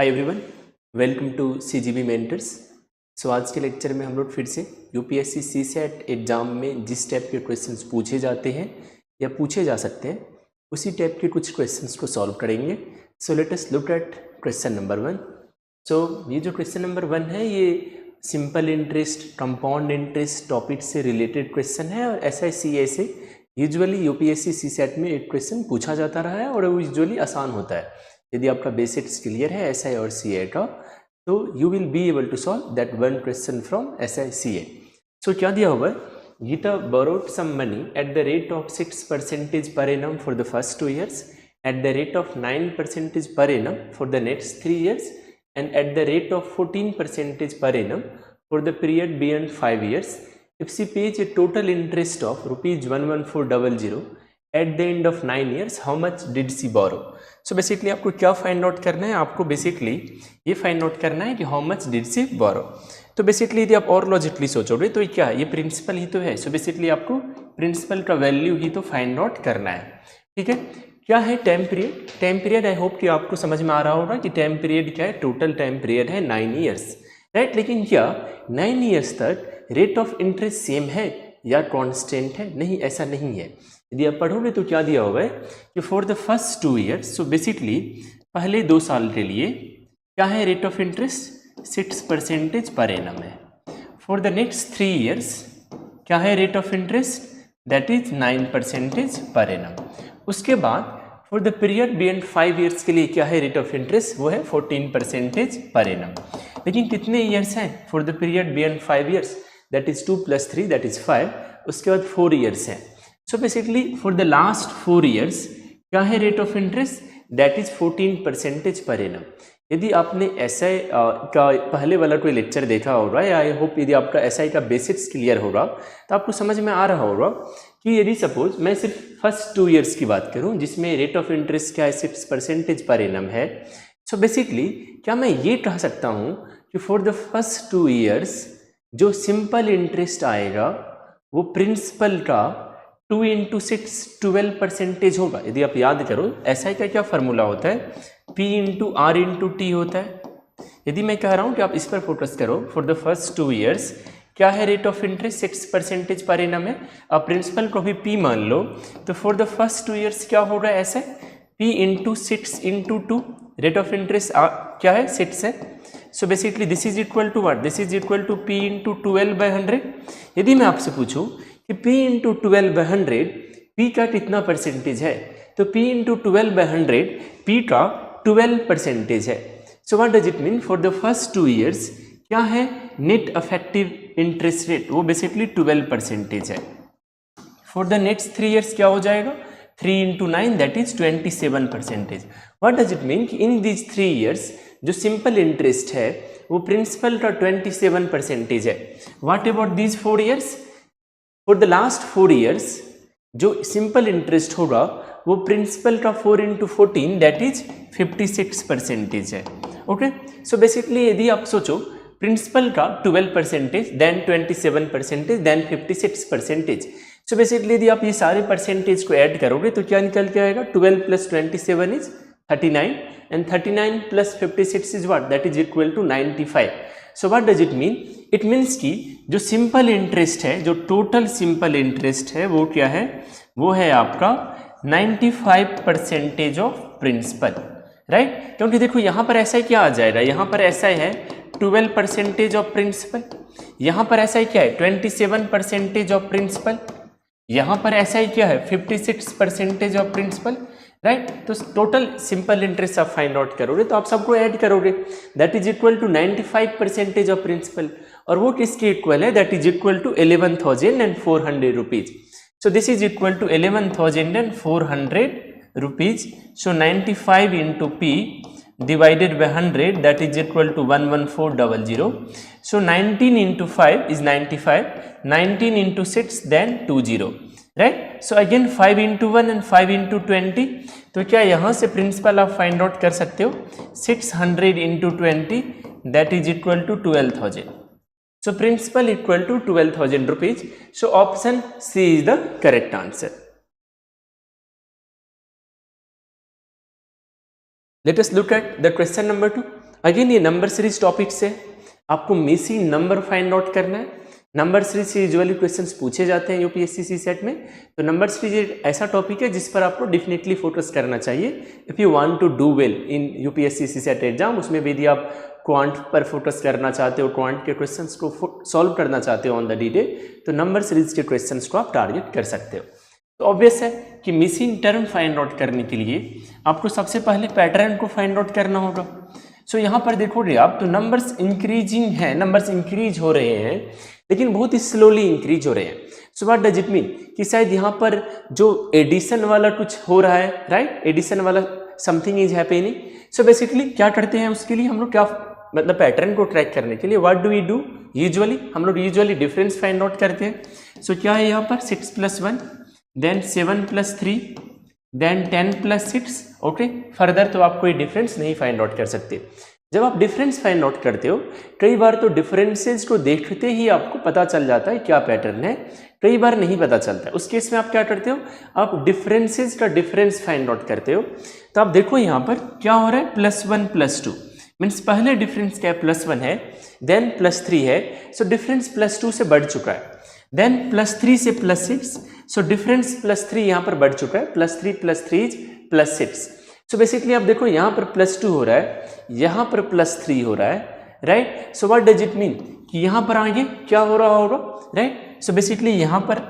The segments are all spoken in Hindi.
Hi everyone, welcome to CGB mentors. So आज के लेक्चर में हम लोग फिर से यूपीएससी सीसेट एग्ज़ाम में जिस टाइप के क्वेश्चंस पूछे जाते हैं या पूछे जा सकते हैं उसी टाइप के कुछ क्वेश्चंस को सॉल्व करेंगे। So let us look at question number 1। सो ये जो क्वेश्चन नंबर 1 है ये simple interest, compound interest topic से रिलेटेड क्वेश्चन है और SICA से यूजुअली यूपीएससी सीसेट में एक क्वेश्चन पूछा जाता रहा है और वो यूजुअली आसान होता है। यदि आपका बेसिक्स क्लियर है SI और CA का तो you will be able to solve that one question from SI/CA। So क्या दिया हुआ है, Geeta borrowed some money at the rate of 6% per annum for the first 2 years, at the rate of 9% per annum for the next 3 years, and at the rate of 14% per annum for the period beyond 5 years. If she pays a total interest of rupees 11400 at the end of 9 years, how much did she borrow? So basically आपको क्या फाइंड आउट करना है, आपको बेसिकली ये फाइंड आउट करना है कि हाउ मच डिड शी बोरो। तो बेसिकली यदि आप और लॉजिकली सोचोगे तो क्या ये प्रिंसिपल ही तो है। सो बेसिकली आपको प्रिंसिपल का वैल्यू ही तो फाइंड आउट करना है। ठीक है, क्या है time period. Time period I hope कि आपको समझ में आ रहा होगा कि टाइम पीरियड क्या है, टोटल टाइम पीरियड है 9 ईयर्स, राइट। लेकिन क्या 9 ईयर्स तक रेट ऑफ इंटरेस्ट सेम है या कॉन्स्टेंट है? नहीं, ऐसा नहीं है। यदि आप पढ़ोगे तो क्या दिया हुआ है कि for the first 2 years, so basically पहले 2 साल के लिए क्या है rate of interest 6% per annum है। फॉर द नेक्स्ट 3 ईयर्स क्या है rate of interest that is 9% per annum. उसके बाद for the period beyond 5 years के लिए क्या है रेट ऑफ इंटरेस्ट, वो है 14% पर एनम। लेकिन कितने ईयर्स हैं for the period beyond 5 years, that is 2 + 3 that is 5। उसके बाद 4 ईयर्स हैं। So basically for the last 4 years क्या है rate of interest that is 14% per annum. यदि आपने SI का पहले वाला कोई लेक्चर देखा होगा या आई होप यदि आपका SI का बेसिक्स क्लियर होगा तो आपको समझ में आ रहा होगा कि यदि सपोज मैं सिर्फ फर्स्ट 2 ईयर्स की बात करूं जिसमें रेट ऑफ इंटरेस्ट क्या है 6% पर एनम है। सो बेसिकली क्या मैं ये कह सकता हूं कि फॉर द फर्स्ट 2 ईयर्स जो सिंपल इंटरेस्ट आएगा वो प्रिंसिपल का 2 × 6 12% होगा। यदि आप याद करो SI का क्या फार्मूला होता है, P × R × T होता है। यदि मैं कह रहा हूं कि आप इस पर फोकस करो, फॉर द फर्स्ट 2 ईयर्स क्या है rate of interest 6% per annum है। आप प्रिंसिपल को भी P मान लो तो फॉर द फर्स्ट 2 ईयर्स क्या होगा ऐसे, P × 6 × 2, रेट ऑफ इंटरेस्ट क्या है 6 है। So basically this is equal to what, this is equal to P × 12/100। यदि मैं आपसे पूछूं कि P × 12/100 P का कितना परसेंटेज है, तो P × 12/100 P का 12% है। सो what does it mean, for the first 2 years क्या है नेट इफेक्टिव इंटरेस्ट रेट, वो बेसिकली 12% है। फॉर द नेक्स्ट 3 ईयर्स क्या हो जाएगा, 3 × 9 that is 27%। What does it mean कि इन दीज 3 ईयर्स जो सिंपल इंटरेस्ट है वो प्रिंसिपल का 27% है। What about these 4 years, for the last 4 years जो सिंपल इंटरेस्ट होगा वो प्रिंसिपल का 4 × 14 दैट इज 56% है। ओके, सो बेसिकली यदि आप सोचो प्रिंसिपल का 12% देन 27% देन 56%। सो बेसिकली यदि आप ये सारे परसेंटेज को ऐड करोगे तो क्या निकल के आएगा, 12 + 27 is 39 and 39 + 56 is what, that is equal to 95. So what does it mean? It means कि जो सिंपल इंटरेस्ट है, जो टोटल सिंपल इंटरेस्ट है वो क्या है, वो है आपका 95% ऑफ प्रिंसिपल, राइट। क्योंकि देखो यहाँ पर ऐसा क्या आ जाएगा, यहाँ पर ऐसा है 12% ऑफ प्रिंसिपल, यहाँ पर ऐसा क्या है 27% ऑफ प्रिंसिपल, यहाँ पर ऐसा क्या है 56% ऑफ प्रिंसिपल, राइट। तो टोटल सिंपल इंटरेस्ट आप फाइंड आउट करोगे तो आप सबको ऐड करोगे, that is equal to 95% of principal, और वो किसके इक्वल है, that is equal to 11,400 rupees. So this is equal to 11,400 rupees. So 95 × P divided by 100 that is equal to 11400. So 19 × 5 is 95, 19 × 6 then 20, right. So again 5 × 1 and 5 × 20, तो क्या यहाँ से प्रिंसिपल आप फाइंड आउट कर सकते हो, 600 × 20 that is equal to 12,000. So principal equal to 12,000 rupees. So option C is the correct answer. Let us look at the question number 2. Again ये नंबर सीरीज टॉपिक से आपको मिसिंग नंबर फाइंड आउट करना है। नंबर सीरीज से यूजुअली क्वेश्चंस पूछे जाते हैं यूपीएससी सीसेट में, तो नंबर सीरीज एक ऐसा टॉपिक है जिस पर आपको डेफिनेटली फोकस करना चाहिए if you want to do well in UPSC CSAT exam. उसमें भी यदि आप क्वांट पर फोकस करना चाहते हो, क्वांट के क्वेश्चंस को सॉल्व करना चाहते हो ऑन द डी डे, तो नंबर सीरीज के क्वेश्चंस को आप टारगेट कर सकते हो। तो ऑब्वियस है कि मिसिंग टर्म फाइंड आउट करने के लिए आपको सबसे पहले पैटर्न को फाइंड आउट करना होगा। सो यहाँ पर देखोगे आप तो नंबर्स इंक्रीजिंग है, नंबर्स इंक्रीज हो रहे हैं लेकिन बहुत ही स्लोली इंक्रीज हो रहे हैं। सो व्हाट डज इट मीन कि शायद यहाँ पर जो एडिशन वाला कुछ हो रहा है, राइट, एडिशन वाला something is happening. So basically क्या करते हैं उसके लिए हम लोग, क्या मतलब पैटर्न को ट्रैक करने के लिए what do we do usually, हम लोग यूजुअली डिफरेंस फाइंड आउट करते हैं। सो क्या है यहाँ पर 6 + 1 देन 7 + 3 देन 10 + 6, ओके। फर्दर तो आप कोई डिफरेंस नहीं फाइंड आउट कर सकते। जब आप डिफरेंस फाइंड आउट करते हो कई बार तो डिफरेंसेस को देखते ही आपको पता चल जाता है क्या पैटर्न है, कई बार नहीं पता चलता है। उस केस में आप क्या करते हो, आप डिफरेंसेस का डिफरेंस फाइंड आउट करते हो। तो आप देखो यहाँ पर क्या हो रहा है, +1 + 2 मीन्स पहले डिफरेंस क्या है, +1 है, देन +3 है, सो डिफरेंस +2 से बढ़ चुका है, देन +3 से +6, सो डिफरेंस +3 यहाँ पर बढ़ चुका है, +3 + 3 इज +6। सो बेसिकली आप देखो यहाँ पर +2 हो रहा है, यहाँ पर +3 हो रहा है, right. So what does it mean कि यहाँ पर आगे क्या हो रहा होगा, राइट। सो बेसिकली यहाँ पर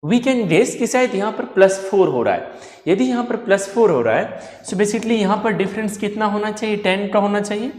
वी कैन गेस कि शायद यहाँ पर +4 हो रहा है। यदि यहाँ पर +4 हो रहा है सो बेसिकली यहाँ पर डिफरेंस कितना होना चाहिए, 10 का होना चाहिए।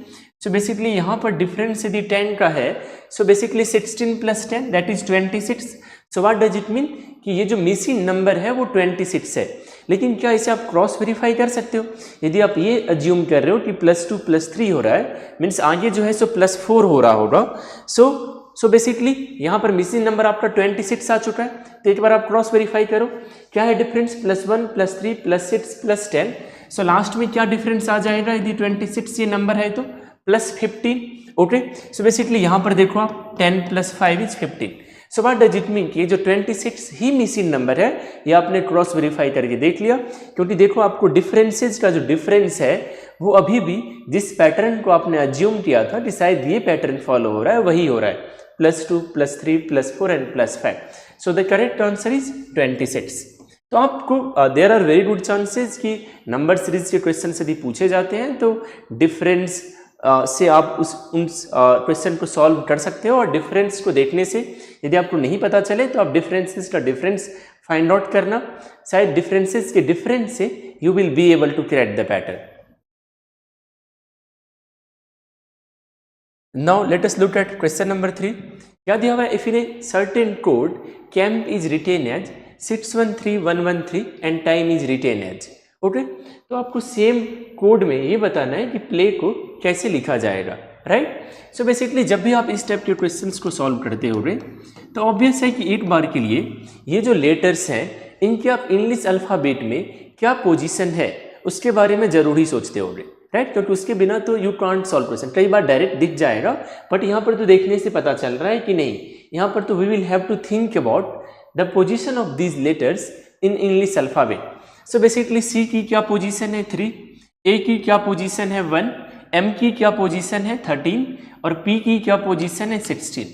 सो बेसिकली यहाँ पर डिफरेंस यदि 10 का है so basically 16 + 10 that is 26। So what does it mean कि ये जो मिसिंग नंबर है वो 26 है। लेकिन क्या इसे आप क्रॉस वेरीफाई कर सकते हो, यदि आप ये अज्यूम कर रहे हो कि +2 + 3 हो रहा है मीन्स आगे जो है सो +4 हो रहा होगा। सो बेसिकली यहाँ पर मिसिंग नंबर आपका 26 आ चुका है। तो एक बार आप क्रॉस वेरीफाई करो क्या है डिफरेंस, +1 + 3 + 6 + 10। सो लास्ट में क्या डिफरेंस आ जाएगा यदि 26 ये नंबर है तो +15, ओके। सो बेसिकली यहाँ पर देखो आप 10 + 5 is 15। So what does it mean कि ये जो 26 ही मिसिंग नंबर है ये आपने क्रॉस वेरीफाई करके देख लिया, क्योंकि देखो आपको डिफरेंसेस का जो डिफरेंस है वो अभी भी जिस पैटर्न को आपने अज्यूम किया था कि शायद ये पैटर्न फॉलो हो रहा है वही हो रहा है, +2 + 3 + 4 and +5। So the correct answer is 26। तो आपको there are very good chances कि नंबर सीरीज के क्वेश्चन यदि पूछे जाते हैं तो डिफरेंस से आप उन क्वेश्चन को सॉल्व कर सकते हो। और डिफरेंस को देखने से यदि आपको नहीं पता चले तो आप डिफरेंसेस का डिफरेंस फाइंड आउट करना, शायद डिफरेंसेस के डिफरेंस से you will be able to crack the pattern. Now let us look at question number 3। क्या दिया हुआ है, if in a certain code camp is written as 613113 and time is written as, okay. तो आपको सेम कोड में ये बताना है कि प्ले को कैसे लिखा जाएगा, राइट। सो बेसिकली जब भी आप इस टाइप के क्वेश्चंस को सॉल्व करते होंगे तो ऑब्वियस है कि एक बार के लिए ये जो लेटर्स हैं इनके आप इंग्लिश अल्फ़ाबेट में क्या पोजीशन है उसके बारे में जरूरी सोचते होंगे, राइट, क्योंकि उसके बिना तो यू कांट सॉल्व क्वेश्चन। कई बार डायरेक्ट दिख जाएगा बट यहाँ पर तो देखने से पता चल रहा है कि नहीं, यहाँ पर तो we will have to think about the position of these letters in English alphabet. So basically C की क्या पोजीशन है 3, ए की क्या पोजीशन है 1, एम की क्या पोजीशन है 13 और पी की क्या पोजीशन है 16।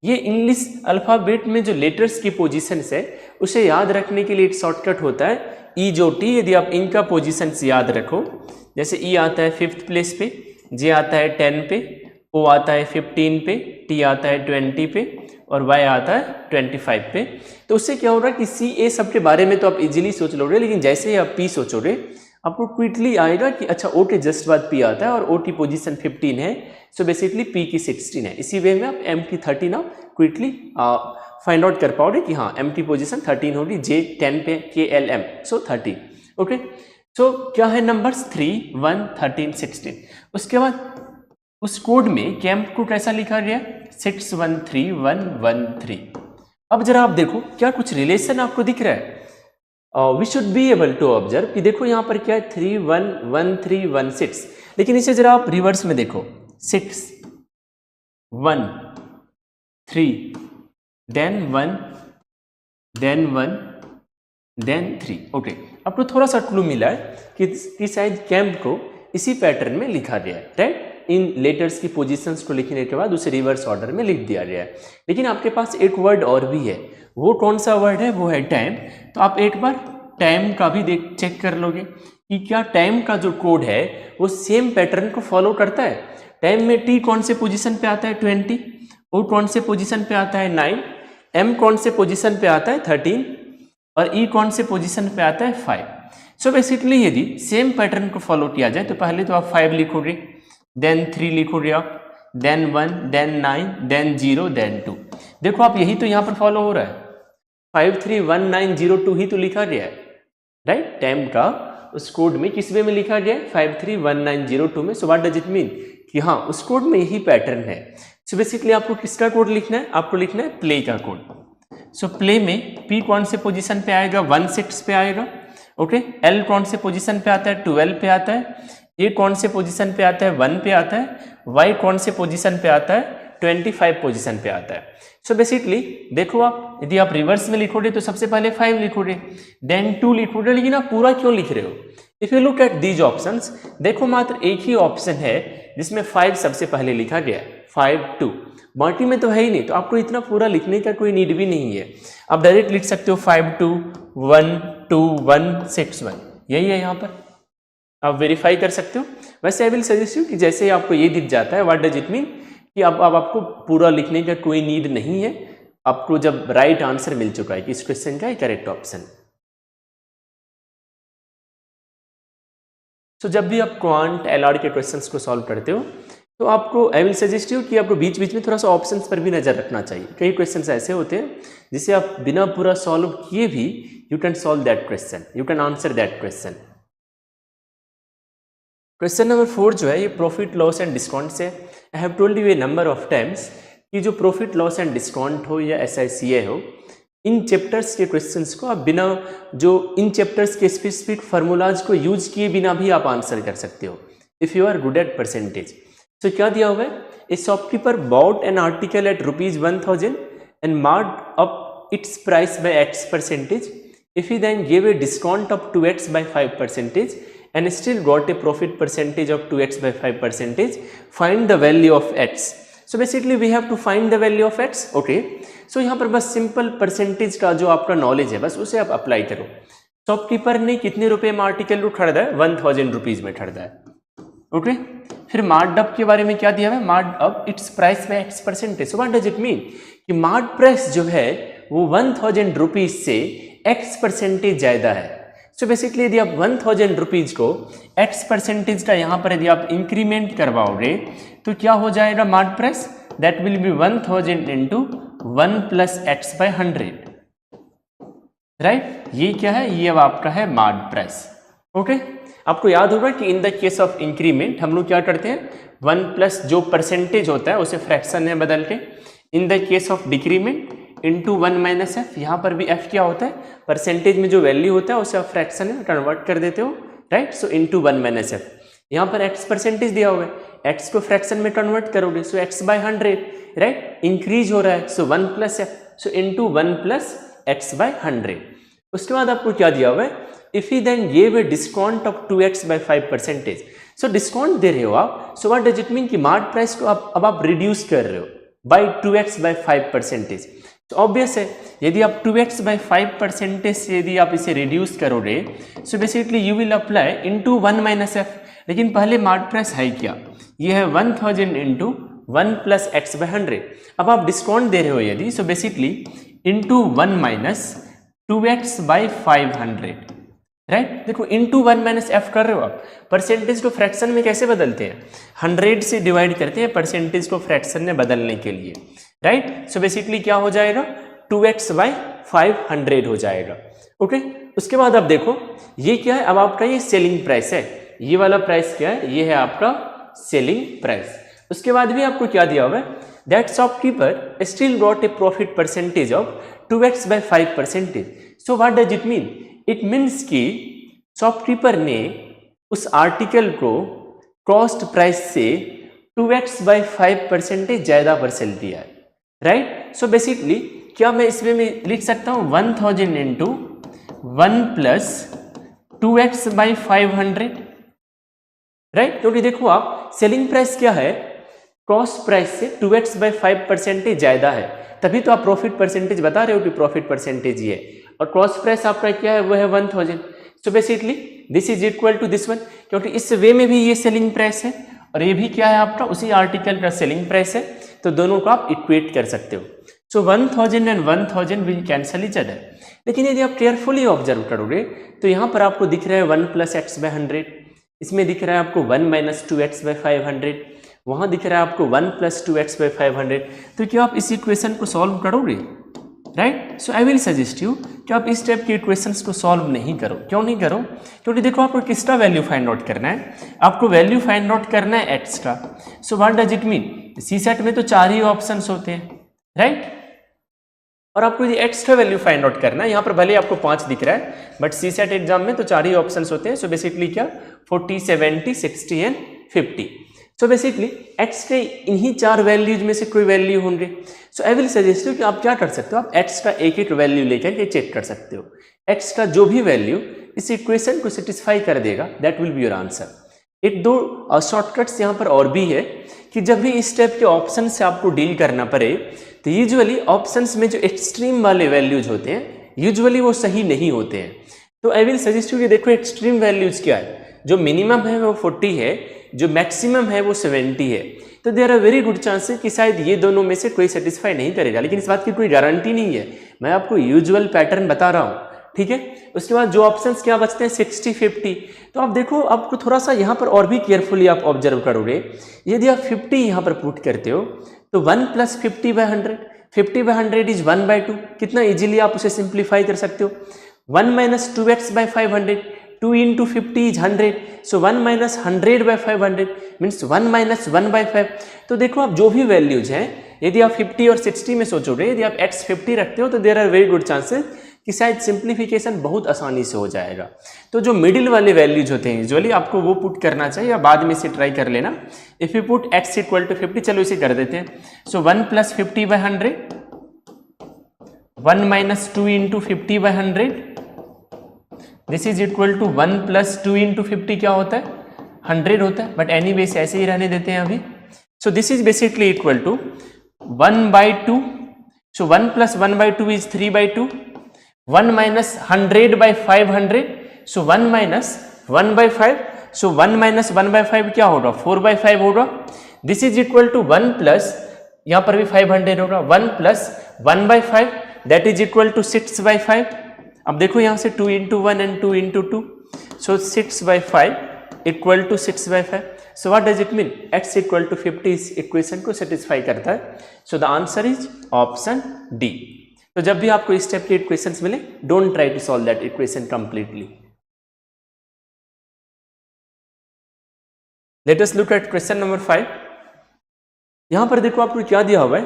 ये इंग्लिश अल्फ़ाबेट में जो लेटर्स की पोजीशंस है उसे याद रखने के लिए एक शॉर्टकट होता है ई जो टी। यदि आप इनका पोजीशंस याद रखो, जैसे ई आता है 5th प्लेस पे, जे आता है 10 पे, ओ आता है 15 पे, टी आता है 20 पे और वाई आता है 25 पे। तो उससे क्या हो रहा है कि सी ए सब के बारे में तो आप इजीली सोच लोगे, लेकिन जैसे ही आप पी सोचोगे आपको क्विकली आएगा कि अच्छा ओ के जस्ट बाद पी आता है और ओ की पोजीशन 15 है, सो बेसिकली पी की 16 है। इसी वे में आप एम की 13 आप क्विकली फाइंड आउट कर पाओगे कि हाँ एम की पोजीशन 13 होगी, जे 10 पे, के एल एम, सो 13, ओके। सो क्या है नंबर्स 3, 1, 13, 16। उसके बाद उस कोड में कैंप को कैसा लिखा गया 613113। अब जरा आप देखो क्या कुछ रिलेशन आपको दिख रहा है, we should be able to observe कि देखो यहाँ पर क्या है 311316, लेकिन इसे जरा आप रिवर्स में देखो 6 1 3 देन 1 देन 1 देन 3, ओके। आपको थोड़ा सा क्लू मिला है कि शायद कैंप को इसी पैटर्न में लिखा गया है, राइट। इन लेटर्स की पोजीशंस को लिखने के बाद उसे रिवर्स ऑर्डर में लिख दिया गया है। लेकिन आपके पास एक वर्ड और भी है, वो कौन सा वर्ड है? वो है टाइम। तो आप एक बार टाइम का भी चेक कर लोगे कि क्या टाइम का जो कोड है वो सेम पैटर्न को फॉलो करता है। टाइम में टी कौन से पोजीशन पे आता है? 20। ओ कौन से पोजीशन पे आता है? 9। एम कौन से पोजीशन पे आता है? 13। और ई कौन से पोजीशन पे आता है? 5। सो बेसिकली यदि सेम पैटर्न को फॉलो किया जाए तो पहले तो आप 5 लिखोगे, देन 3 लिखोगे आप, देन 1, देन 9, देन 0, देन 2। देखो आप यही तो यहाँ पर फॉलो हो रहा है, 531902 ही तो लिखा गया है, राइट? टाइम का उस कोड में किस वे में लिखा गया है? 531902 में। सो व्हाट डज इट मीन कि हाँ, उस कोड में यही पैटर्न है। सो बेसिकली आपको किसका कोड लिखना है? आपको लिखना है प्ले का कोड। सो प्ले में पी कौन से पोजीशन पे आएगा? 16 पे आएगा। ओके, एल कौन से पोजीशन पे आता है? 12 पे आता है। ए कौन से पोजीशन पे आता है? 1 पे आता है। वाई कौन से पोजीशन पे आता है? 25 पोजीशन पे आता है। सो बेसिकली देखो आप, यदि आप रिवर्स में लिखोगे तो सबसे पहले 5 लिखोगे, देन 2 लिखोगे। लेकिन आप पूरा क्यों लिख रहे हो? If you look at these options, देखो मात्र एक ही ऑप्शन है जिसमें 5 सबसे पहले लिखा गया है, 5 2। बाकी में तो है ही नहीं, तो आपको इतना पूरा लिखने का कोई नीड भी नहीं है। आप डायरेक्ट लिख सकते हो 5 2 1 2 1 6 1, यही है यहाँ पर, आप वेरीफाई कर सकते हो। वैसे आई विल सजेस्ट यू कि जैसे ही आपको ये दिख जाता है, व्हाट डज इट मीन कि अब आपको पूरा लिखने का कोई नीड नहीं है, आपको जब राइट आंसर मिल चुका है कि इस क्वेश्चन का करेक्ट ऑप्शन। तो जब भी आप क्वांट एलआर के क्वेश्चंस को सॉल्व करते हो तो आपको आई विल सजेस्ट यू कि आपको बीच बीच में थोड़ा सा ऑप्शंस पर भी नजर रखना चाहिए। कई क्वेश्चंस ऐसे होते हैं जिसे आप बिना पूरा सॉल्व किए भी you can solve that question, you can answer that question. Question number 4 जो है ये प्रॉफिट लॉस एंड डिस्काउंट से। I have told U A number of times कि जो प्रॉफिट लॉस एंड डिस्काउंट हो या SICA हो, इन चैप्टर्स के क्वेश्चंस को आप बिना जो इन चैप्टर्स के स्पेसिफिक फार्मूलाज को यूज किए बिना भी आप आंसर कर सकते हो if you are good at percentage. तो क्या दिया हुआ है? A shopkeeper bought an article at ₹1000 and marked up its price by X%. If he then gave a discount of 2x by 5% and still got a profit percentage of 2x by 5%, find the value of x. So basically we have to find the value of x. Okay, so यहाँ पर बस सिंपल परसेंटेज का जो आपका नॉलेज है बस उसे आप अप्लाई करो। शॉपकीपर ने कितने रुपए में आर्टिकल को खरीदा है? 1000 रुपीज में खरीदा है। ओके, फिर मार्क्ड अप के बारे में क्या दिया है? Marked up its price by X%. So what does it mean कि मार्क्ड प्राइस जो है वो 1000 रुपीज से X% ज्यादा है। सो बेसिकली यदि आप 1000 रुपीज को X% का यहाँ पर यदि आप इंक्रीमेंट करवाओगे तो क्या हो जाएगा? Marked price that will be 1000 into 1 plus x by 100, right? ये क्या है? ये अब आपका है मार्क्ड प्राइस। ओके, आपको याद होगा कि in the case of increment हम लोग क्या करते हैं? 1 प्लस जो परसेंटेज होता है उसे फ्रैक्शन में बदल के, in the case of decrement into 1 minus F, यहाँ पर भी एफ क्या होता है? परसेंटेज में जो वैल्यू होता है उसे आप फ्रैक्शन में कन्वर्ट कर देते हो, राइट? सो इंटू 1 माइनस एफ, यहाँ पर x% दिया हुआ है, x को फ्रैक्शन में कन्वर्ट करोगे so x by 100, right? Increase हो रहा है so 1 plus F, so into 1 plus x by 100। उसके बाद आपको क्या दिया हुआ है? If he then give a discount of 2x by 5%, so discount दे रहे हो आप, so what does it mean कि मार्क प्राइस को अब आप रिड्यूस कर रहे हो बाय 2x बाय 5%। तो ऑब्वियस है यदि आप 2x बाय 5% से यदि आप इसे रिड्यूस करोगे so basically you will apply into 1 minus F. लेकिन पहले मार्क प्राइस है क्या? ये है 1000 इंटू 1 प्लस x बाय 100। अब आप डिस्काउंट दे रहे हो यदि, so basically into 1 minus 2x by 500, right? देखो इंटू 1 माइनस एफ कर रहे हो आप। परसेंटेज को फ्रैक्शन में कैसे बदलते हैं? 100 से डिवाइड करते हैं परसेंटेज को फ्रैक्शन में बदलने के लिए, राइट? सो बेसिकली क्या हो जाएगा? 2x बाय 500 हो जाएगा। ओके, उसके बाद आप देखो ये क्या है? अब आपका ये सेलिंग प्राइस है, ये वाला प्राइस क्या है? ये है आपका सेलिंग प्राइस। उसके बाद भी आपको क्या दिया हुआ है? That shopkeeper still got a profit percentage of 2x by 5%। So what does it mean? It means कि शॉपकीपर ने उस आर्टिकल को कॉस्ट प्राइस से 2x बाय 5% ज्यादा पर सेल दिया है, राइट? सो बेसिकली क्या मैं इसमें में लिख सकता हूँ 1000 into 1 plus 2x by 500, right, क्योंकि देखो आप सेलिंग प्राइस क्या है, कॉस्ट प्राइस से 2x/5% ज़्यादा है, तभी तो आप प्रॉफिट परसेंटेज बता रहे हो कि प्रॉफिट परसेंटेज ही है, और कॉस्ट प्राइस आपका क्या है, वो है 1000। So basically this is equal to this one, क्योंकि इस वे में भी ये सेलिंग प्राइस है और ये भी क्या है आपका उसी आर्टिकल का सेलिंग प्राइस है, तो दोनों को आप इक्वेट कर सकते हो। सो 1000 and 1000 will cancel each other. लेकिन यदि आप केयरफुली ऑब्जर्व करोगे तो यहाँ पर आपको दिख रहा है 1 + x/100, इसमें दिख रहा है आपको 1 - 2x/500, वहाँ दिख रहा है आपको 1 + 2x/500। तो क्या आप इस इक्वेशन को सॉल्व करोगे, right? So I will suggest you कि आप इस टाइप के इक्वेशंस को सॉल्व नहीं करो। क्यों नहीं करो? क्योंकि देखो आपको किसका वैल्यू फाइंड आउट करना है, आपको वैल्यू फाइंड आउट करना है एक्स का। सो what does it mean, CSAT में तो 4 ही ऑप्शंस होते हैं, राइट? और आपको ये एक्स्ट्रा वैल्यू फाइंड आउट करना है, यहाँ पर भले आपको 5 दिख रहा है बट सीसेट एग्जाम में तो 4 ही ऑप्शंस होते हैं। सो बेसिकली क्या 40, 70, 60 एंड 50। सो बेसिकली एक्स के इन्हीं 4 वैल्यूज में से कोई वैल्यू होंगे। सो आई विल सजेस्ट यू कि आप क्या कर सकते हो, आप एक्स का एक एक वैल्यू लेकर के चेक कर सकते हो। एक्स का जो भी वैल्यू इस इक्वेशन को सेटिस्फाई कर देगा that will be your answer. एक दो शॉर्टकट्स यहाँ पर और भी है कि जब भी इस टाइप के ऑप्शन से आपको डील करना पड़े तो यूजुअली ऑप्शंस में जो एक्सट्रीम वाले वैल्यूज होते हैं यूजुअली वो सही नहीं होते हैं। तो आई विल सजेस्ट यू कि देखो एक्सट्रीम वैल्यूज क्या है, जो मिनिमम है वो 40 है, जो मैक्सिमम है वो 70 है। तो there are very good chances कि शायद ये दोनों में से कोई सेटिस्फाई नहीं करेगा, लेकिन इस बात की कोई गारंटी नहीं है, मैं आपको यूजुअल पैटर्न बता रहा हूँ, ठीक है। उसके बाद जो ऑप्शंस क्या बचते हैं 60, 50। तो आप देखो आपको थोड़ा सा यहाँ पर और भी केयरफुली आप ऑब्जर्व करोगे, यदि आप 50 यहाँ पर पुट करते हो तो 1 + 50/100, 50/100 इज 1/2। कितना इजीली आप उसे सिंप्लीफाई कर सकते हो। 1 - 2x/500, 2 × 50 इज 100। So 1 - 100/500 means 1 - 1/5। तो देखो आप जो भी वैल्यूज हैं, यदि आप 50 और 60 में सोचोगे, यदि आप x 50 रखते हो तो there are very good chances कि शायद सिंप्लीफिकेशन बहुत आसानी से हो जाएगा। तो जो मिडिल वाले वैल्यूज होते हैं यूजुअली आपको वो पुट करना चाहिए, या बाद में से ट्राई कर लेना। इफ यू पुट x = 50, चलो इसे कर देते हैं। सो 1 + 50/100, 1 - 2 × 50/100, दिस इज इक्वल टू 1 + 2 × 50 क्या होता है 100 होता है, बट एनीवेज ऐसे ही रहने देते हैं अभी। So this is basically equal to 1/2। So 1 + 1/2 is 3/2, 1 - 100/500, so 1 - 1/5, so 1 - 1/5 क्या होगा 4/5 होगा। दिस इज इक्वल टू 1 + यहाँ पर भी 500 होगा, 1 + 1/5 दैट इज इक्वल टू 6/5। अब देखो यहाँ से 2 × 1 and 2 × 2, so 6/5 equal to 6/5। So what does it mean, x = 50 इस इक्वेशन को सेटिस्फाई करता है। So the answer is option D. तो जब भी आपको इस टाइप के इक्वेशंस मिले, don't try to solve that equation completely. Let us look at question number 5। यहां पर देखो आपको क्या दिया हुआ है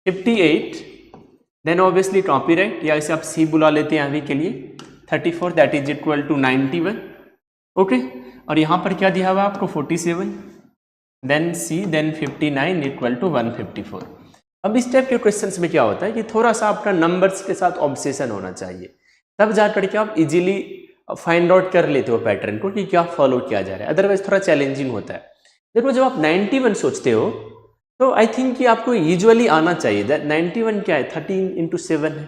58, देन ऑब्वियसली कॉपीराइट या इसे आप सी बुला लेते हैं अभी के लिए, 34 that is equal to 91, okay. और यहां पर क्या दिया हुआ है आपको 47, then C, then 59 equal to 154। अब इस टाइप के क्वेश्चंस में क्या होता है कि थोड़ा सा आपका नंबर्स के साथ ऑब्सेशन होना चाहिए, तब जाकर के आप इजीली फाइंड आउट कर लेते हो पैटर्न को कि क्या फॉलो किया जा रहा है, अदरवाइज थोड़ा चैलेंजिंग होता है। देखो जब आप 91 सोचते हो तो आई थिंक कि आपको यूजुअली आना चाहिए दैट 91 क्या है 13 × 7 है।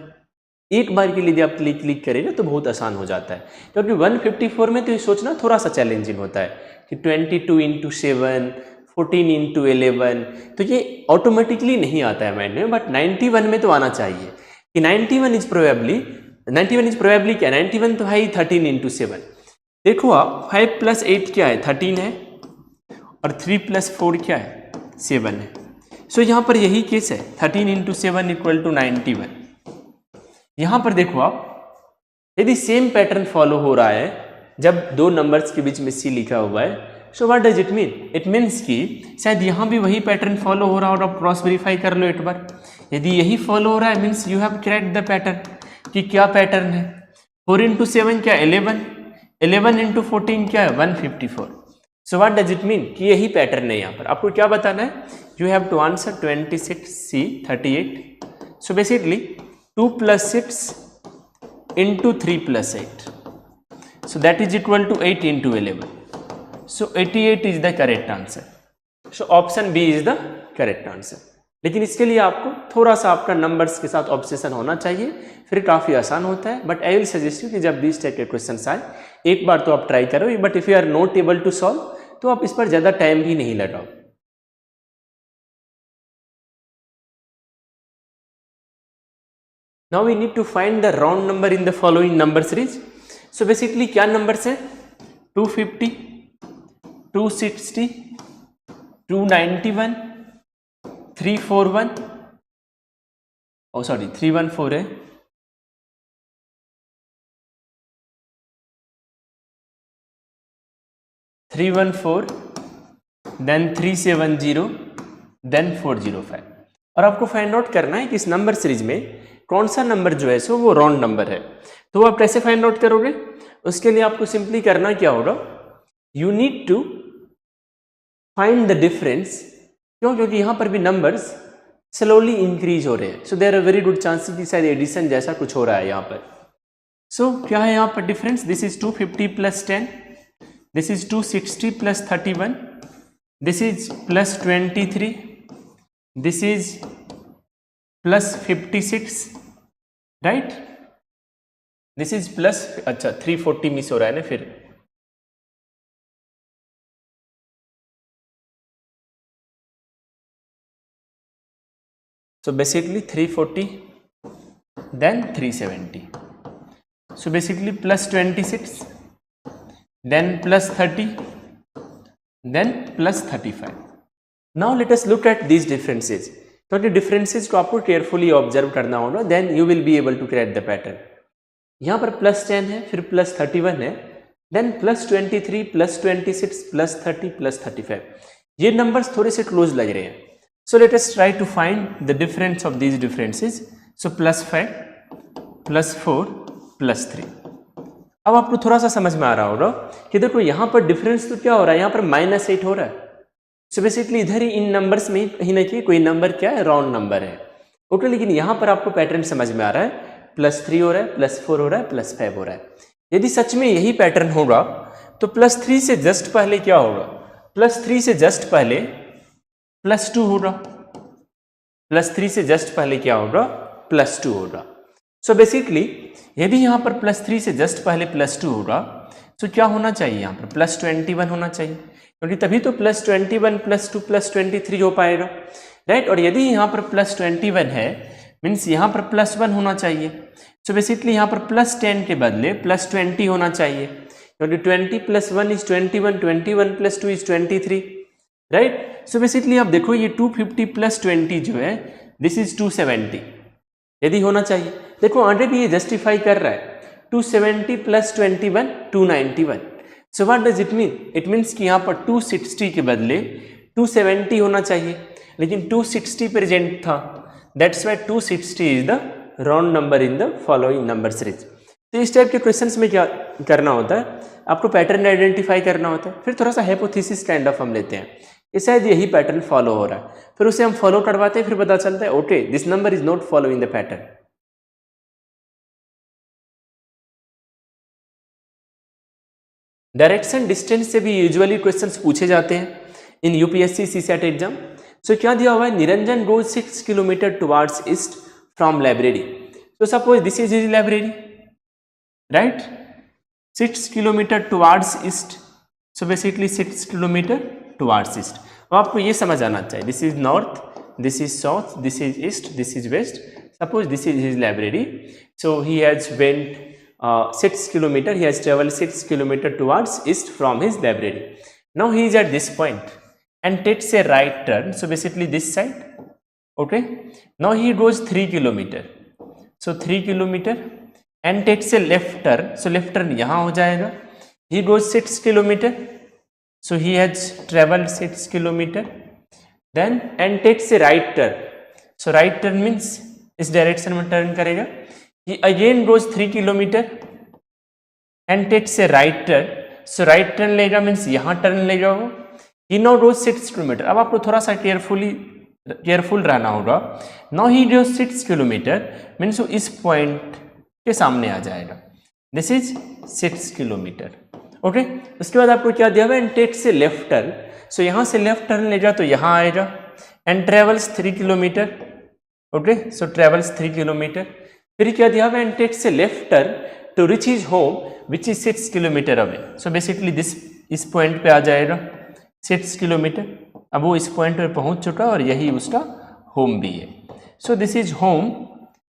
एक बार के लिए यदि आप क्लिक करेंगे तो बहुत आसान हो जाता है, क्योंकि 154 में तो ये सोचना थोड़ा सा चैलेंजिंग होता है कि 22 × 7, 14 × 11, तो ये ऑटोमेटिकली नहीं आता है माइंड में, बट 91 में तो आना चाहिए कि 91 इज प्रोबेबली क्या 91 तो है ही 13 × 7। देखो आप 5 + 8 क्या है 13 है, और 3 + 4 क्या है 7 है। सो यहाँ पर यही केस है 13 × 7 इक्वल टू 91। यहाँ पर देखो आप यदि सेम पैटर्न फॉलो हो रहा है जब दो नंबर्स के बीच में सी लिखा हुआ है, सो what does it mean, it means कि शायद यहाँ भी वही पैटर्न फॉलो हो रहा है, और आप क्रॉस वेरीफाई कर लो एक बार। यदि यही फॉलो हो रहा है means you have cracked the pattern कि क्या पैटर्न है। 4 × 7 क्या 11, 11 × 14 क्या है 154। सो व्हाट डज इट मीन कि यही पैटर्न है। यहाँ पर आपको क्या बताना है, you have to answer 26C 38। So basically 2 + 6 × 3 + 8, so that is equal to 8 × 11. So 88 is the correct answer. So option B is the correct answer. लेकिन इसके लिए आपको थोड़ा सा आपका नंबर्स के साथ ऑब्सेशन होना चाहिए, फिर काफ़ी आसान होता है। But I will suggest you कि जब भी इस टाइप के क्वेश्चन आए एक बार तो आप ट्राई करो, but if you are not able to solve तो आप इस पर ज़्यादा टाइम भी नहीं लगाओ। Now we need to find the round number in the following number series. So basically क्या नंबर्स हैं? 250, 260, 291, 341, ओ सॉरी 314 है, 314, देन 370, देन 405। और आपको फाइंड आउट करना है कि इस नंबर सीरीज में कौन सा नंबर जो है सो वो राउंड नंबर है। तो आप कैसे फाइंड आउट करोगे? उसके लिए आपको सिंपली करना क्या होगा, you need to find the difference. क्यों? क्योंकि यहाँ पर भी नंबर्स स्लोली इंक्रीज हो रहे हैं। So there are very good chances कि शायद एडिशन जैसा कुछ हो रहा है यहाँ पर। सो क्या है यहाँ पर difference? This is 250 plus 10, this is 260 plus 31, this is plus 23, this is plus 56, right? This is plus, अच्छा 340 मिस हो रहा है ना फिर। So basically 340, then 370. So basically plus 26, then plus 30, then plus 35. Now let us look at these differences. तो ये differences को आपको carefully observe करना होगा, then you will be able to create the pattern. यहाँ पर plus 10 है, फिर plus 31 है, then plus 23, plus 26, plus 30, plus 35. ये numbers थोड़े से close लग रहे हैं। So let us try to find the difference of these differences. So plus 5, plus 4, plus 3. अब आपको थोड़ा सा समझ में आ रहा होगा कि देखो यहाँ पर डिफरेंस तो क्या हो रहा है, यहाँ पर -8 हो रहा है। सो बेसिकली इधर ही इन नंबर्स में कहीं ना कहीं कोई नंबर क्या है, राउंड नंबर है। ओके, लेकिन यहाँ पर आपको पैटर्न समझ में आ रहा है, +3 हो रहा है, +4 हो रहा है, +5 हो रहा है। यदि सच में यही पैटर्न होगा तो +3 से जस्ट पहले क्या होगा? +3 से जस्ट पहले +2 होगा, +3 से जस्ट पहले क्या होगा? +2 होगा। सो बेसिकली यदि यहाँ पर +3 से जस्ट पहले +2 होगा तो क्या होना चाहिए? यहाँ पर +21 होना चाहिए, क्योंकि तभी तो +21 +2 +23 हो पाएगा, राइट? और यदि यहाँ पर +21 है मीन्स यहाँ पर +1 होना चाहिए। सो बेसिकली यहाँ पर +10 के बदले +20 होना चाहिए, क्योंकि 20 + 1 is 21, 21 + 2 is 23, right? So basically आप देखो ये 250 + 20 जो है दिस इज 270 यदि होना चाहिए। देखो ऑलरेडी ये जस्टिफाई कर रहा है, 270 + 21 291। सो what does it mean? It means कि यहाँ पर 260 के बदले 270 होना चाहिए, लेकिन 260 प्रेजेंट था, that's why 260 is the round number in the following number series. तो इस टाइप के क्वेश्चंस में क्या करना होता है, आपको पैटर्न आइडेंटिफाई करना होता है, फिर थोड़ा सा हाइपोथेसिस काइंड ऑफ हम लेते हैं, शायद यही पैटर्न फॉलो हो रहा है, फिर उसे हम फॉलो करवाते हैं, फिर पता चलता है okay this number is not following the pattern. Direction distance से भी यूजुअली क्वेश्चंस पूछे जाते हैं in UPSC CSAT exam. So क्या दिया हुआ है? Niranjan goes 6 kilometre towards east from library. तो suppose this is his library, right? 6 kilometre towards east, so basically 6 kilometre towards east. तो आपको ये समझ आना चाहिए, this is north, this is south, this is east, this is west. Suppose this is his library, so he has went 6 kilometer, he has traveled 6 kilometer towards east from his library. Now he is at this point and takes a right turn, so basically this side, okay? Now he goes 3 kilometer, so 3 kilometer and takes a left turn, so left turn यहाँ हो जाएगा। He goes 6 kilometer, so he has traveled 6 kilometer, then and takes a right turn, so right turn means इस डायरेक्शन में टर्न करेगा। He again goes 3 kilometer and takes a right turn, so right turn लेगा मीन्स यहाँ टर्न लेगा वो। He now goes 6 kilometer, अब आपको थोड़ा सा केयरफुल रहना होगा। Now he goes 6 kilometer means वो इस पॉइंट के सामने आ जाएगा, दिस इज 6 किलोमीटर। ओके, उसके बाद आपको क्या दिया हुआ है, एंड टेक से लेफ्ट टर्न, सो यहाँ से लेफ्ट टर्न ले जा तो यहाँ आएगा, and travels 3 kilometre, okay, so travels 3 kilometre. फिर क्या दिया हुआ है, एंड टेक से left turn to reach his home which is 6 kilometre away, so basically this इस पॉइंट पे आ जाएगा 6 किलोमीटर। अब वो इस पॉइंट पे पहुंच चुका और यही उसका होम भी है, so this is home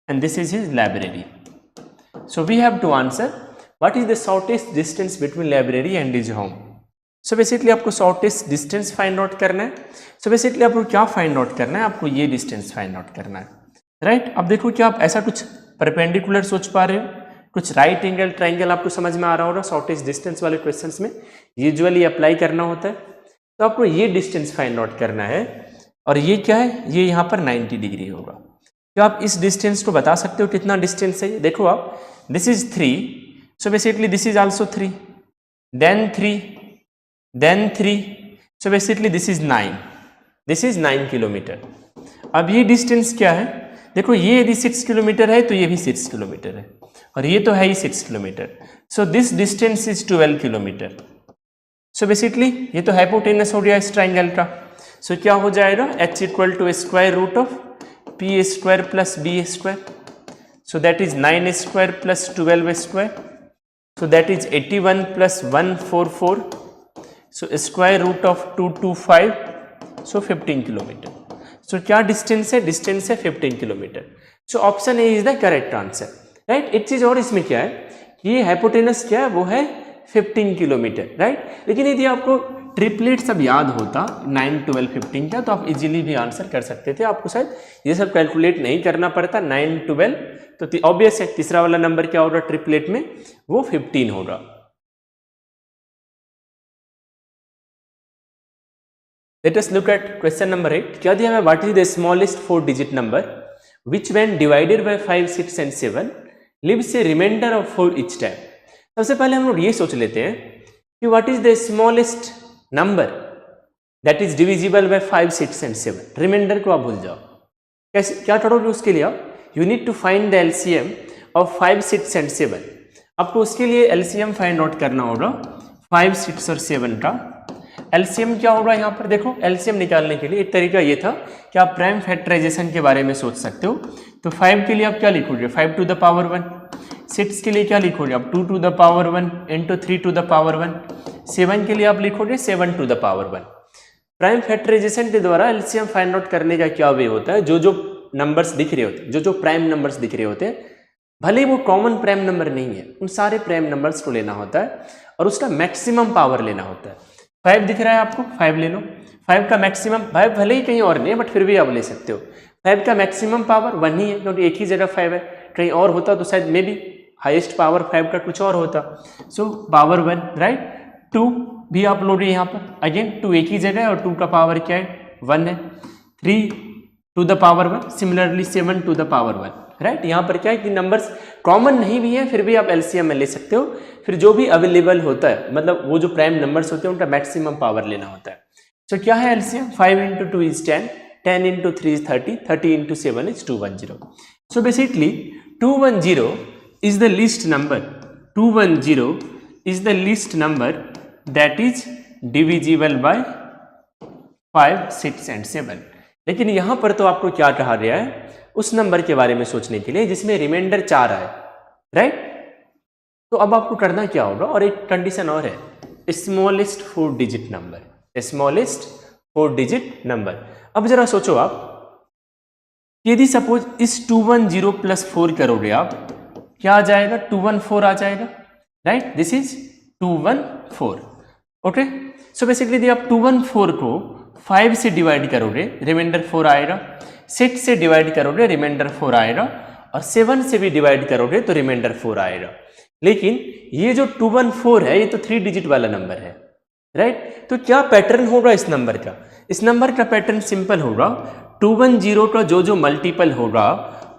and this is his library. So we have to answer what is the shortest distance between library and his home. So basically आपको शॉर्टेस्ट डिस्टेंस फाइंड आउट करना है। सो बेसिकली आपको क्या फाइंड आउट करना है, आपको ये डिस्टेंस फाइंड आउट करना है, राइट। अब देखो क्या आप ऐसा कुछ परपेंडिकुलर सोच पा रहे हो, कुछ राइट एंगल ट्राइंगल आपको समझ में आ रहा होगा। शॉर्टेस्ट डिस्टेंस वाले क्वेश्चंस में यूजुअली अप्लाई करना होता है, तो आपको ये डिस्टेंस फाइंड आउट करना है, और ये क्या है, ये यहाँ पर 90 डिग्री होगा। क्या आप इस डिस्टेंस को बता सकते हो कितना डिस्टेंस है? देखो आप, this is 3, so basically this is also 3, then 3, then 3, so basically this is 9, this is 9 kilometre. अब ये डिस्टेंस क्या है, देखो ये यदि 6 किलोमीटर है तो ये भी 6 किलोमीटर है, और ये तो है ही 6 kilometre, so this distance is 12 kilometre. So basically ये तो हाइपोटेनस हो गया इस ट्राइंगल का, सो क्या हो जाएगा, h equal to square root of P square plus B square, so that is 9 square plus 12 square, so that is 81 plus 144, so square root of 225, so 15 kilometre. So क्या डिस्टेंस है, डिस्टेंस है 15 kilometre. So option A is the correct answer, right. एक चीज और इसमें क्या है, ये हाइपोटेनस क्या है, वो है 15 किलोमीटर, राइट। लेकिन यदि आपको ट्रिपलेट सब याद होता 9, 12, 15 का, तो आप इजीली भी आंसर कर सकते थे, आपको शायद ये सब कैलकुलेट नहीं करना पड़ता। 9, 12 तो ऑब्वियस है, तीसरा वाला नंबर क्या होगा ट्रिपलेट में, वो 15 होगा। Let us look at question number 8। क्या दिया है, what is the smallest 4 digit number which when divided by 5, 6 and 7 leaves a remainder of 4 each time. सबसे पहले हम लोग ये सोच लेते हैं कि what is the smallest number that is divisible by 5, 6 and 7। Remainder को आप भूल जाओ, कैसे क्या करोगे उसके लिए, आप you need to find the LCM of 5, 6 and 7। आपको उसके लिए एलसीएम फाइंड आउट करना होगा 5, 6 और 7 का। एलसीएम क्या होगा, यहाँ पर देखो एलसीएम निकालने के लिए एक तरीका ये था कि आप प्राइम फैक्टराइजेशन के बारे में सोच सकते हो। तो 5 के लिए आप क्या लिखोगे, 5 टू द पावर 1। 6 के लिए क्या लिखोगे आप, 2 to the power 1 into 3 to the power 1। 7 के लिए आप लिखोगे 7 to the power 1। Prime factorisation के द्वारा एलसीएम फाइंड आउट करने का क्या वे होता है, जो जो नंबर्स दिख रहे होते हैं, जो प्राइम नंबर्स दिख रहे होते हैं, भले वो कॉमन प्राइम नंबर नहीं है, उन सारे प्राइम नंबर्स को लेना होता है और उसका मैक्सिमम पावर लेना होता है। 5 दिख रहा है आपको, 5 ले लो। 5 का मैक्सिमम, 5 भले ही कहीं और नहीं है बट फिर भी आप ले सकते हो। 5 का मैक्सिमम पावर 1 ही है, क्योंकि एक ही जगह 5 है, कहीं और होता तो शायद मे बी हाईएस्ट पावर 5 का कुछ और होता। So power 1, right. 2 भी आप लोगे यहाँ पर, अगेन 2 एक ही जगह है और 2 का पावर क्या है, 1 है। 3 to the power 1, similarly 7 to the power 1, right. यहाँ पर क्या है कि नंबर्स कॉमन नहीं भी है, फिर भी आप एलसीएम में ले सकते हो। फिर जो भी अवेलेबल होता है, मतलब वो जो प्राइम नंबर्स होते हैं उनका मैक्सिमम पावर लेना होता है। सो क्या है LCM, 5 into 2 is 10, 10 into 3 is 30, 30 into 7 is 210। So basically 210 is the least number, 210 is the least number that is divisible by 5, 6 and 7। लेकिन यहाँ पर तो आपको क्या कहा गया है, उस नंबर के बारे में सोचने के लिए जिसमें रिमाइंडर 4 आए, राइट। तो अब आपको करना क्या होगा, और एक कंडीशन और है, smallest 4 digit number, smallest 4 digit number. अब जरा सोचो आप, यदि सपोज इस 210 प्लस 4 करोगे आप, क्या आ जाएगा, 214 आ जाएगा, right. This is 214, okay. So basically यदि आप 214 को 5 से डिवाइड करोगे, रिमाइंडर 4 आएगा। 6 से डिवाइड करोगे, रिमाइंडर 4 आएगा। और 7 से भी डिवाइड करोगे तो रिमाइंडर 4 आएगा। लेकिन ये जो 214 है, ये तो 3 डिजिट वाला नंबर है, राइट। तो क्या पैटर्न होगा इस नंबर का, इस नंबर का पैटर्न सिंपल होगा। 210 का जो जो मल्टीपल होगा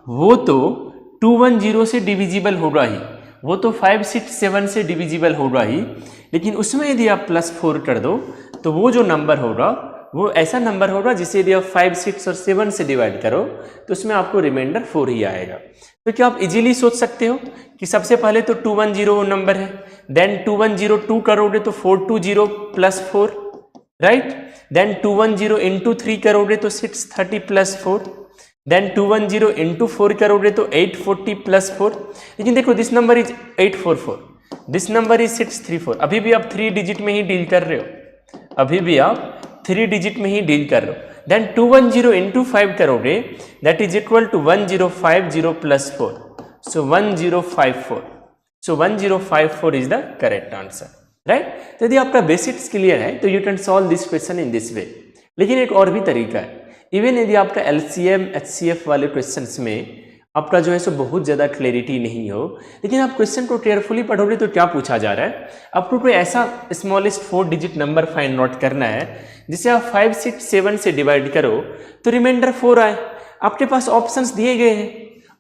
वो तो 210 से डिविजिबल होगा ही, वो तो 5, 6, 7 से डिविजिबल होगा ही। लेकिन उसमें यदि आप +4 कर दो तो वो जो नंबर होगा वो ऐसा नंबर होगा जिसे यदि आप 5, 6 और 7 से डिवाइड करो तो उसमें आपको रिमाइंडर 4 ही आएगा। तो क्या आप इजीली सोच सकते हो कि सबसे पहले तो 210 नंबर है, देन 2102 करोगे तो 420 प्लस 4, राइट, देन 210 इंटू 3 करोगे तो 630 प्लस 4, देन 210 इंटू 4 करोगे तो 840 प्लस 4। लेकिन देखो this number is 844, this number is 634। अभी भी आप 3 डिजिट में ही डील कर रहे हो, अभी भी आप 3 डिजिट में ही डील कर रहे हो। देन 210 इंटू 5 करोगे that is equal to 1050 plus 4, so 1054, so 1054 is the correct answer, right. तो यदि आपका बेसिक्स क्लियर है तो you can solve this question in this way. लेकिन एक और भी तरीका है, इवन यदि आपका LCM HCF वाले क्वेश्चंस में आपका जो है सो बहुत ज़्यादा क्लैरिटी नहीं हो, लेकिन आप क्वेश्चन को केयरफुली पढ़ोगे तो क्या पूछा जा रहा है, आपको कोई ऐसा smallest 4 digit number find out करना है जिसे आप 5, 6, 7 से डिवाइड करो तो रिमाइंडर 4 आए। आपके पास ऑप्शंस दिए गए हैं,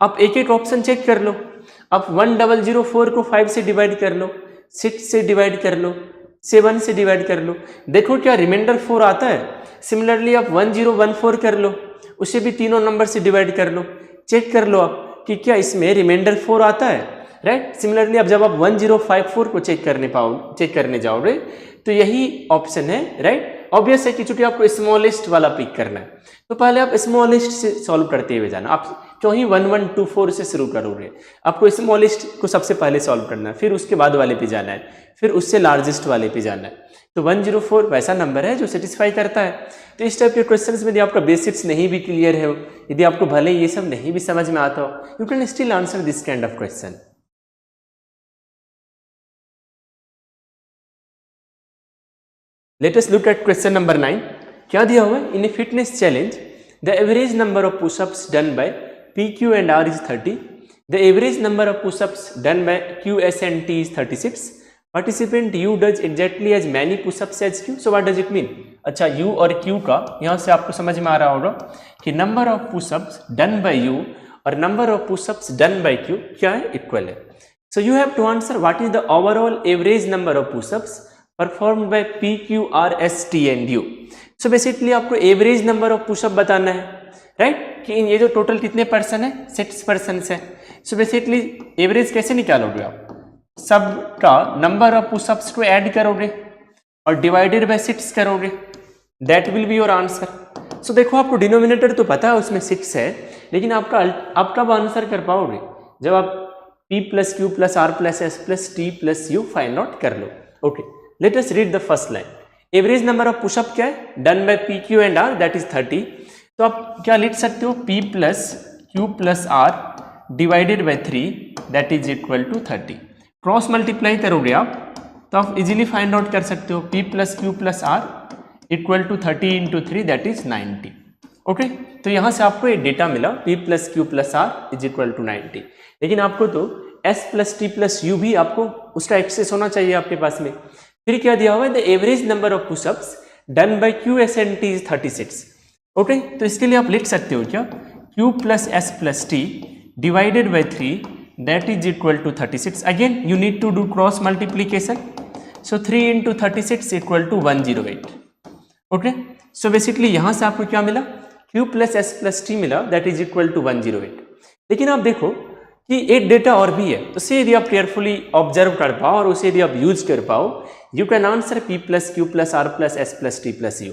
आप एक एक ऑप्शन चेक कर लो। आप 1004 को 5 से डिवाइड कर लो, 6 से डिवाइड कर लो, 7 से डिवाइड कर लो, देखो क्या रिमाइंडर 4 आता है। सिमिलरली आप 1014 कर लो, उसे भी तीनों नंबर से डिवाइड कर लो, चेक कर लो आप कि क्या इसमें रिमाइंडर 4 आता है, राइट। सिमिलरली अब जब आप 1054 को चेक करने जाओगे तो यही ऑप्शन है, राइट। ऑब्वियस है कि चूंकि आपको स्मॉलेस्ट वाला पिक करना है तो पहले आप स्मॉलेस्ट से सॉल्व करते हुए जाना। आप क्यों ही 1124 से शुरू करोगे, आपको स्मॉलेस्ट को सबसे पहले सॉल्व करना है, फिर उसके बाद वाले पे जाना है, फिर उससे लार्जेस्ट वाले पे जाना है। तो 104 वैसा नंबर है जो सेटिस्फाई करता है। तो इस टाइप के क्वेश्चंस में यदि आपका बेसिक्स नहीं भी क्लियर है, यदि आपको भले ये सब नहीं भी समझ में आता हो, you can still answer this kind of question. Let us look at question number 9। क्या दिया हुआ है, in a fitness challenge the average number of pushups done by PQ and R is 30, the average number of push-ups done by Q, S and T is 36, participant U does exactly as many push-ups as Q, so what does it mean? अच्छा, U और Q का यहाँ से आपको समझ में आ रहा होगा कि number of pushups done by U और number of pushups done by Q क्या है, इक्वल है। So you have to answer what is the overall average number of pushups performed by P, Q, R, S, T and U। So basically आपको एवरेज नंबर ऑफ पुशअप बताना है, राइट, कि ये जो टोटल कितने पर्सन है, 6 पर्सन है। सो बेसिकली एवरेज कैसे निकालोगे आप, सबका नंबर ऑफ पुशअप्स को ऐड करोगे और डिवाइडेड बाय 6 करोगे, that will be your answer. So देखो आपको डिनोमिनेटर तो पता है उसमें 6 है, लेकिन आप कब आंसर कर पाओगे, जब आप P plus Q plus R plus S plus T plus U find out कर लो। Okay, let us read the first line. Average number of pushup क्या है, done by P, Q and R, that is 30। तो आप क्या लिख सकते हो, P plus Q plus R divided by 3 that is equal to 30। Cross multiply करोगे आप तो आप इजीली फाइंड आउट कर सकते हो P plus Q plus R equal to 30 into 3 that is 90। Okay, तो यहाँ से आपको एक डेटा मिला P plus Q plus R is equal to 90। लेकिन आपको तो S plus T plus U भी आपको उसका एक्सेस होना चाहिए आपके पास में। फिर क्या दिया हुआ है, the average number of pushups done by Q, S and T is 36। Okay, तो इसके लिए आप लिख सकते हो क्या, Q plus S plus T divided by 3 that is equal to 36। Again you need to do cross multiplication, so 3 into 36 equal to 108। Okay, so basically यहाँ से आपको क्या मिला, Q plus S plus T मिला दैट इज इक्वल टू 108। लेकिन आप देखो कि एक डेटा और भी है, उसे यदि आप केयरफुली ऑब्जर्व कर पाओ और उसे यदि आप यूज कर पाओ, you can answer P plus Q plus R plus S plus T plus U।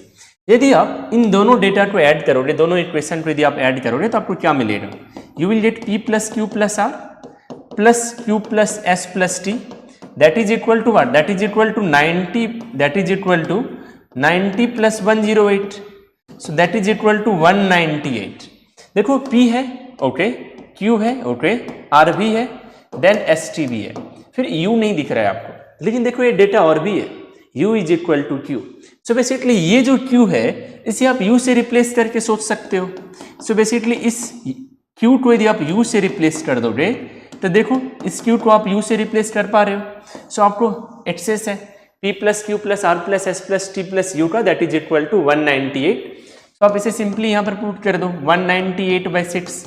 यदि आप इन दोनों डेटा को ऐड करोगे, दोनों इक्वेशन को यदि आप ऐड करोगे तो आपको क्या मिलेगा, you will get P plus Q plus R plus Q plus S plus T that is equal to what, that is equal to 90, that is equal to 90 plus 108, so that is equal to 198। देखो P है, ओके, Q है, ओके, R भी है, देन ST भी है, फिर U नहीं दिख रहा है आपको, लेकिन देखो ये डेटा और भी है, U is equal to Q। So basically ये जो Q है इसे आप U से रिप्लेस करके सोच सकते हो। सो बेसिकली इस Q को यदि आप U से रिप्लेस कर दोगे तो देखो इस Q को आप U से रिप्लेस कर पा रहे हो। सो आपको एक्सेस है P plus Q plus R plus S plus T plus U का, दैट इज इक्वल टू 198। तो आप इसे सिंपली यहाँ पर पुट कर दो, 198 बाई 6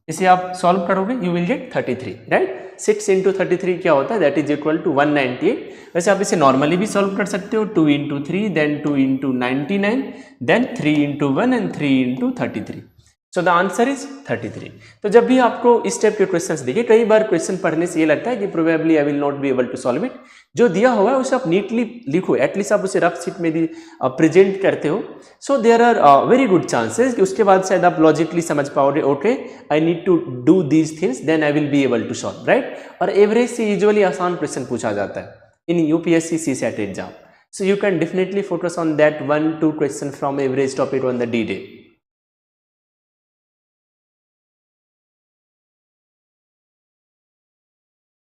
इसे आप सॉल्व करोगे you will gate 33, right. 6 into 33 क्या होता है, दैट इज इक्वल टू 198। वैसे आप इसे नॉर्मली भी सॉल्व कर सकते हो, 2 into 3 then 2 into 99 then 3 into 1 and 3 into 33। So the answer is 33। तो जब भी आपको इस टाइप के क्वेश्चंस दिखे, कई बार क्वेश्चन पढ़ने से ये लगता है कि probably I will not be able to solve it. जो दिया हुआ है उसे आप नीटली लिखो, एटलीस्ट आप उसे रफ शीट में भी प्रेजेंट करते हो, so there are very good chances कि उसके बाद शायद आप लॉजिकली समझ पाओगे, okay I need to do these things then I will be able to solve, right. और एवरेज से यूजुअली आसान क्वेश्चन पूछा जाता है in UPSC CSAT exam, so you can definitely focus on that 1-2 question from average topic on the D day.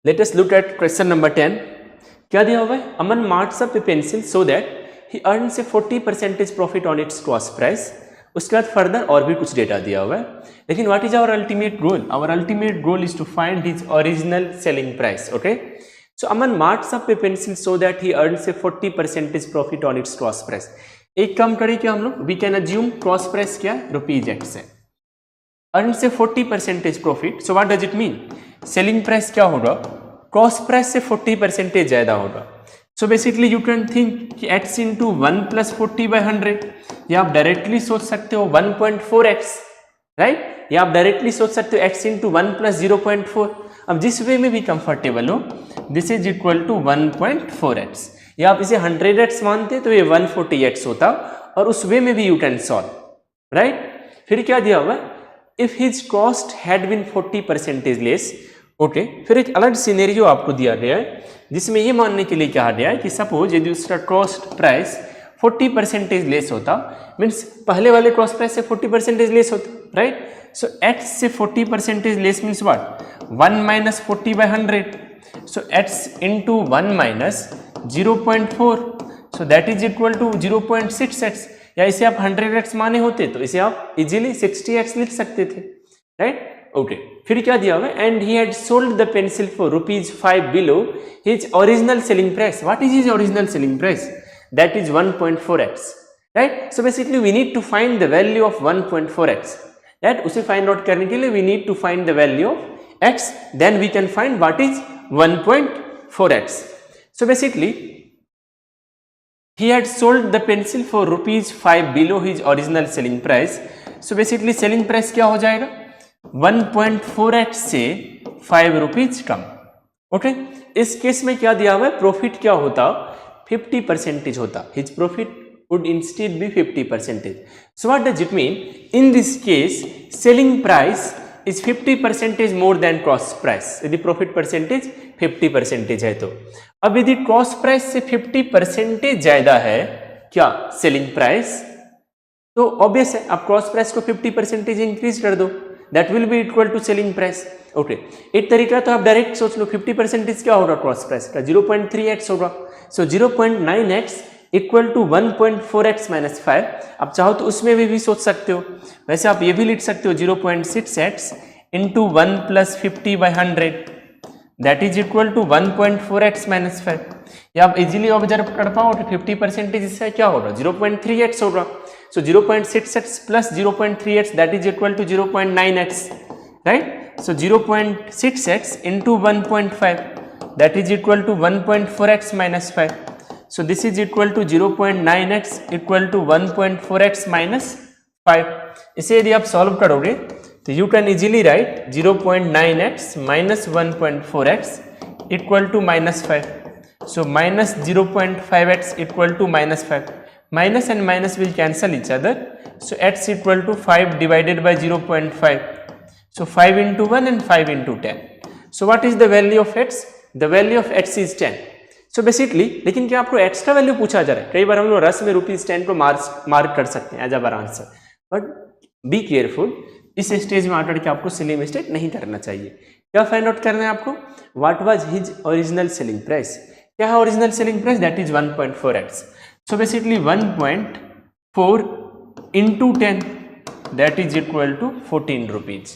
Let us look at question number 10. क्या दिया हुआ है, अमन marks up a pencil so that he earns a 40% profit on its cost price. उसके बाद फर्दर और भी कुछ डेटा दिया हुआ है, लेकिन what is our ultimate goal, our ultimate goal is to find his original selling price, okay. So Aman marks up a pencil so that he earns a 40% profit on its cost price. एक काम करें क्या हम लोग, we can assume cost price क्या है, ₹8 है, earns a 40% profit. So what does it mean, selling price क्या होगा, कॉस्ट प्राइस से 40% ज्यादा होगा। So basically you can think कि x इंटू 1 प्लस 40/100, या आप डायरेक्टली सोच सकते हो 1.4x, राइट, या आप डायरेक्टली सोच सकते हो x इंटू 1 प्लस 0.4। अब जिस वे में भी कंफर्टेबल हो, this is equal to 1.4x, या आप इसे 100x मानते तो ये 140x होता, और उस वे में भी यू कैन सॉल्व, राइट। फिर क्या दिया हुआ, if his cost had been 40% less, okay. फिर एक अलग सिनेरियो आपको दिया गया है जिसमें ये मानने के लिए कहा गया है कि सपोज यदि उसका कॉस्ट प्राइस 40% लेस होता, मीन्स पहले वाले कॉस्ट प्राइस से 40% लेस होता, राइट। सो x से 40% less means what, 1 minus 40/100, so x into 1 minus 0.4, so that is equal to 0.6x, या इसे आप 100x माने होते तो इसे आप इजीली 60x लिख सकते थे, राइट, ओके। फिर क्या दिया हुआ, and he had sold the pencil for ₹5 below his original selling price. What is his original selling price, that is 1.4x, right. So basically we need to find the value of 1.4x, right. उसे फाइंड आउट करने के लिए we need to find the value of x, then we can find what is 1.4x। So basically he had sold the pencil for ₹5 below his original selling price. So basically selling price क्या हो जाएगा, 1.4x से 5 रुपीज कम, ओके। इस केस में क्या दिया हुआ है, प्रॉफिट क्या होता, 50% होता, his profit would instead be 50%। So what does it mean, in this case selling price is 50% more than cost price, यदि प्रॉफिट परसेंटेज 50% है तो। अब यदि कॉस्ट प्राइस से 50% ज्यादा है क्या सेलिंग प्राइस, तो ऑब्वियस है आप कॉस्ट प्राइस को 50% इंक्रीज कर दो, that will be equal to selling price, okay. एक तरीका तो आप डायरेक्ट सोच लो 50% क्या होगा कॉस्ट प्राइस का, 0.3x होगा। सो 0.9x equal to 1.4x minus 5, आप चाहो तो उसमें भी सोच सकते हो। वैसे आप ये भी लिख सकते हो 0.6x into 1 plus 50/100, that is equal to 1.4x minus 5, या आप इजीली ऑब्जर्व कर पाओ कि 50% इससे क्या होगा, 0.3x होगा। So 0.6x plus 0.3x that is equal to 0.9x, right. So 0.6x into 1.5 that is equal to 1.4x minus 5, so this is equal to 0.9x equal to 1.4x minus 5। इसे यदि आप सॉल्व करोगे तो you can easily write 0.9x minus 1.4x equal to minus 5, so minus 0.5x equal to minus 5, minus and minus will cancel each other, so x equal to 5 divided by 0.5, so 5 into 1 and 5 into 10. So what is the value of x, the value of x is 10. So basically, लेकिन क्या आपको x का वैल्यू पूछा जा रहा है, कई बार हम लोग रस में ₹10 को मार्क कर सकते हैं as our answer, but be careful, इस स्टेज में आकर के आपको सिली मिस्टेक नहीं करना चाहिए। क्या फाइंड आउट करना है आपको, what was his original selling price, क्या है original selling price, that is 1.4x। So basically 1.4 into 10 that is equal to 14 rupees.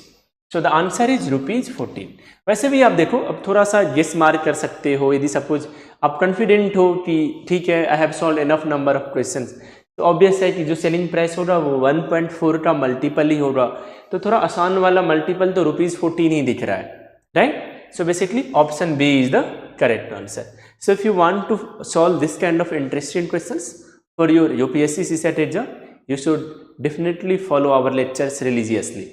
So the answer is ₹14। वैसे भी आप देखो, अब थोड़ा सा गेस मार्क कर सकते हो, यदि सपोज आप कॉन्फिडेंट हो कि ठीक है I have solve enough number of questions, तो ऑब्वियस है कि जो सेलिंग प्राइस हो रहा वो 1.4 का मल्टीपल ही होगा, तो थोड़ा आसान वाला मल्टीपल तो ₹14 ही दिख रहा है, right. So basically option B is the correct answer. So if you want to solve this kind of interesting questions for your UPSC CSAT exam, you should definitely follow our lectures religiously.